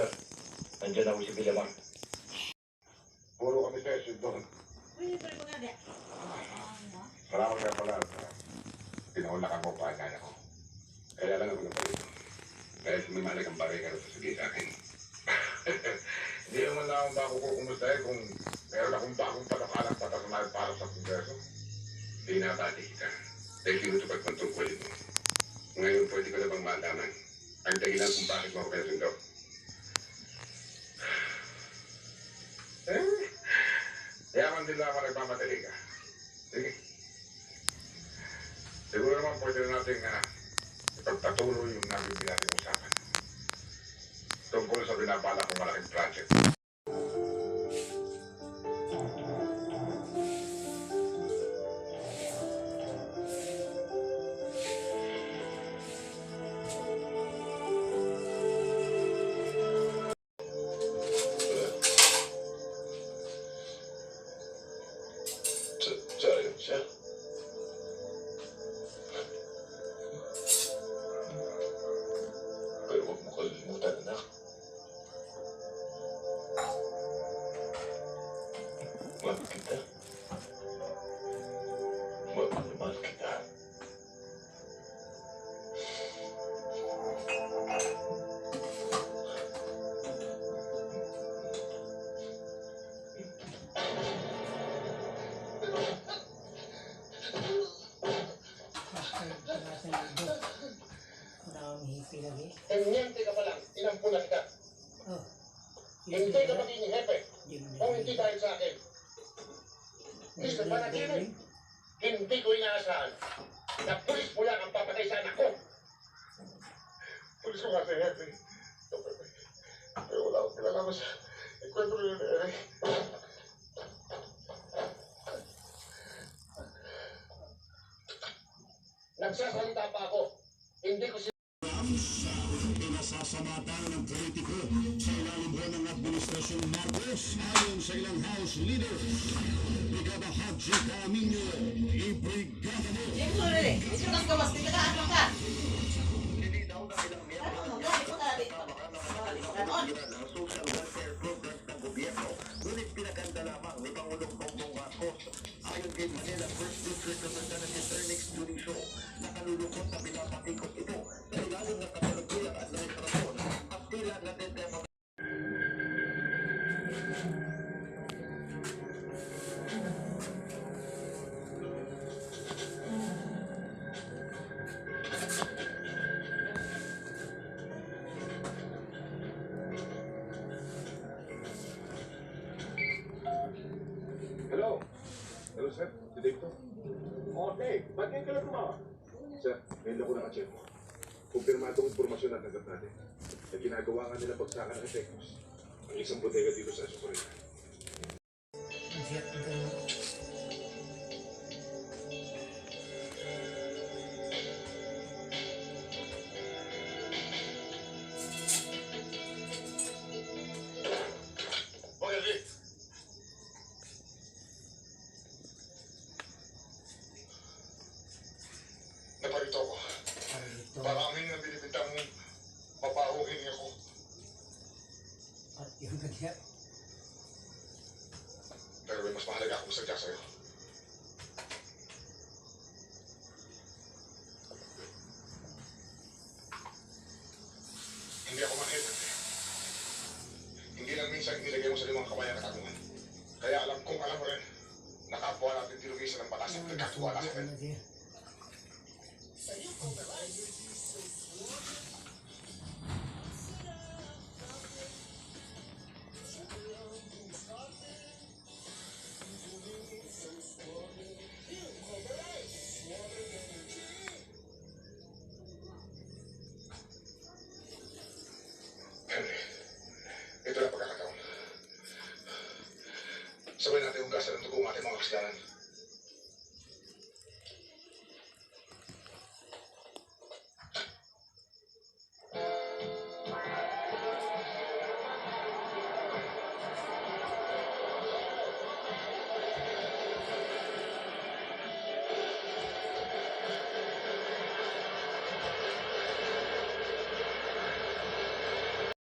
sir. Nandiyan ako si Villamar. Puro kami session doon. Marami ka pala. Pinaulakan ko pa ang ko. Kaya lang ako napalito. Dahil may malagang bagay ka na sasabihin sa akin. Hindi naman na akong bako ko kumustahin kung meron akong bagong patapalang patasunay para sa kongreso. Binabati kita. Dahil tinutupag ng tungkulin mo. Ngayon pwede ko na bang malaman ang dahilan kung bakit mo ako pinasundo? Yaman din lang ako nagmamadali ka. Sige. Siguro naman pwede na natin ipagpatuloy yung nabibig natin usapan. Tungkol sa binabala kong malaking project. Siya. Pero huwag mo kalimutan, anak. Mahal kita. Mahal kita. Teniente ka pa lang, inampunan ka. Oh. Hindi ka magiging hepe. Kung hindi dahil sa akin. Mr. Panaginip, hindi ko inaasahan na pulis mo lang ang papatay sa anak ko. Pulis ko nga sa hepe. Pero wala akong pinalaman sa enkwentro yun, Eric. Nagsasalita pa ako. Hindi ko sa pinasasamatan ng politiko sa ilalim ng Administrasyon Marcos ayon sa ilang House Leader. Brigada Haji Camino, ibrigada mo! Hindi daw na ilang miyembro ng social welfare programs ng gobyerno, ngunit pinaganda lamang ni Pangulong Bongbong Marcos. Ayon kay Manila First District Representative Ernix Dunicio, nakalulungkot na pinapatikot ito sa ilalim ng kasalukuyang administrasyon at tila natitema. Hello? Hello, sir. Si Dave to. Okay. Ba't ngayon ka lang tumawa? Sir, ngayon ako nakacheck mo. Kumpirmadong impormasyon ang nagat natin na ginagawa nga nila bagsakan ng efektos ang isang bodega dito sa Asocorina. Naparito ako. Maraming na binibintang papahuhin ako. At yung ganyan. Pero may mas mahalaga akong sadya sa'yo. Hindi ako mahirap. Hindi lang minsan inilagay mo sa limang kamay ang katanungan. Kaya alam kong alam mo rin, nakapwa natin tinugisa ng batas at nagkatuwala sa akin. Sa'yo,